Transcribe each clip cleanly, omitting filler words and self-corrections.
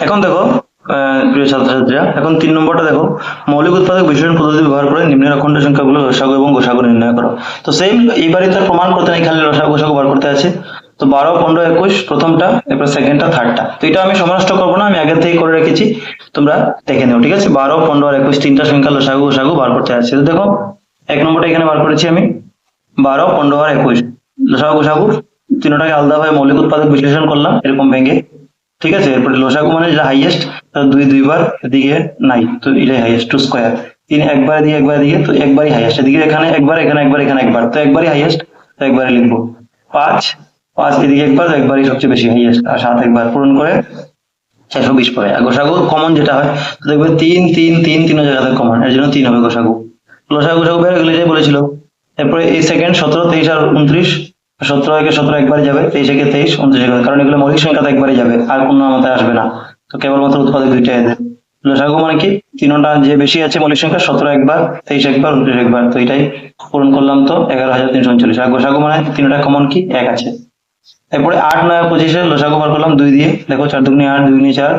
এখন দেখো প্রিয় ছাত্রছাত্রীরা, এখন 3 নম্বরটা দেখো, মৌলিক উৎপাদক বিশ্লেষণ পদ্ধতি ব্যবহার করে নিম্নের অখণ্ড সংখ্যাগুলো লসাগু এবং গোসাগু নির্ণয় করো। তো সেম এইবারই তার প্রমাণ করতে নেই, খালি লসাগু গোসাগু বার করতে আছে। তো 12, 15, 21 প্রথমটা, এরপর সেকেন্ডটা, থার্ডটা। তো এটা আমি সমস্ত করবো না, আমি আগে থেকে করে রেখেছি, তোমরা দেখে নেও, ঠিক আছে। 12, 15 আর 21 তিনটা সংখ্যা লসাগু গোসাগু বার করতে আছে। তো দেখো 1 নম্বরটা এখানে বার করেছি আমি, 12, 15 আর 21 লসাগু গোসাগু তিনটাকে আলাদাভাবে মৌলিক উৎপাদক বিশ্লেষণ করলাম এরকম ভেঙে, ঠিক আছে। এরপরে লসাগু মানে যেটা হাইয়েস্ট, দুই দুইবার, এদিকে নাই, তো এটাই হাইয়েস্ট, 2 স্কয়ার। 3 একবার এদিকে একবার এদিকে, তো একবারই হাইয়েস্ট, এদিকে এখানে একবার, এখানে একবার, এখানে একবার, তো একবারই হাইয়েস্ট, তো একবারই লিখবো। 5, 5 এদিকে একবার, তো একবারই সবচেয়ে বেশি হাইয়েস্ট, আর 7 একবার, পূরণ করে 420 পড়ে। আর গোসাগু কমন যেটা হয়, তো দেখবে 3, 3, 3 তিনও জায়গাতে কমন, এর জন্য 3 হবে গোসাগু। লসাগু গোসাগু বের হয়ে গেলে, যেটা বলেছিল। এরপরে এই সেকেন্ড 17, 23 আর 29, 17 একে 17 একবারই যাবে, 23 একে 23, 29 একবার, কারণ এগুলো মৌলিক সংখ্যা তো একবারই যাবে, আর কোনো আমাতে আসবে না। তো কেবলমাত্র উৎপাদক দুইটা এদের। লসাগু মানে কি, তিনটা যে বেশি আছে মৌলিক সংখ্যা, 17 একবার, 23 একবার, 29 একবার, তো এটাই পূরণ করলাম, তো 11,339। আর গোসাগু মানে তিনটা কমন কি, এক আছে। এরপরে 8, 9, 25 লসাগু বার করলাম 2 দিয়ে, দেখো 4 দুগুণে 8, 2 গুণে 4,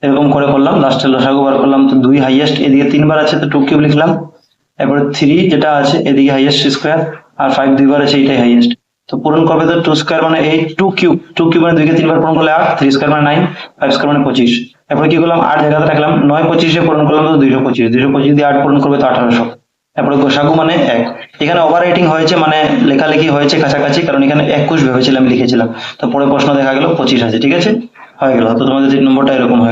এরকম করে করলাম। লাস্টে লসাগু বার করলাম, তো 2 হাইয়েস্ট, এদিকে 3 বার আছে, তো 2 কিউব লিখলাম। এরপরে 3 যেটা আছে এদিকে হাইয়েস্ট স্কয়ার, আর 5 দুইবার আছে, এটাই হাইয়েস্ট। তো পূরণ করবে তো 2 স্কয়ার মানে 8, 2 কিউব, 2 কিউব মানে 2 কে 3 বার পূরণ করলে 8, 3 স্কয়ার মানে 9, 5 স্কয়ার মানে 25। এরপরে কি করলাম, 8 জায়গাতে রাখলাম, 9, 25 পূরণ করলাম তো 225, 225 দিয়ে 8 পূরণ করবে তো 1800। তারপরে গোসাগু মানে 1। এখানে ওভার রাইটিং হয়েছে, মানে লেখালেখি হয়েছে কাছাকাছি, কারণ এখানে 21 ভেবেছিলাম, লিখেছিলাম, তো পরে প্রশ্ন দেখা গেল 25 আছে, ঠিক আছে, হয়ে গেল। তো তোমাদের 3 নম্বরটা এরকম হয়ে গেল।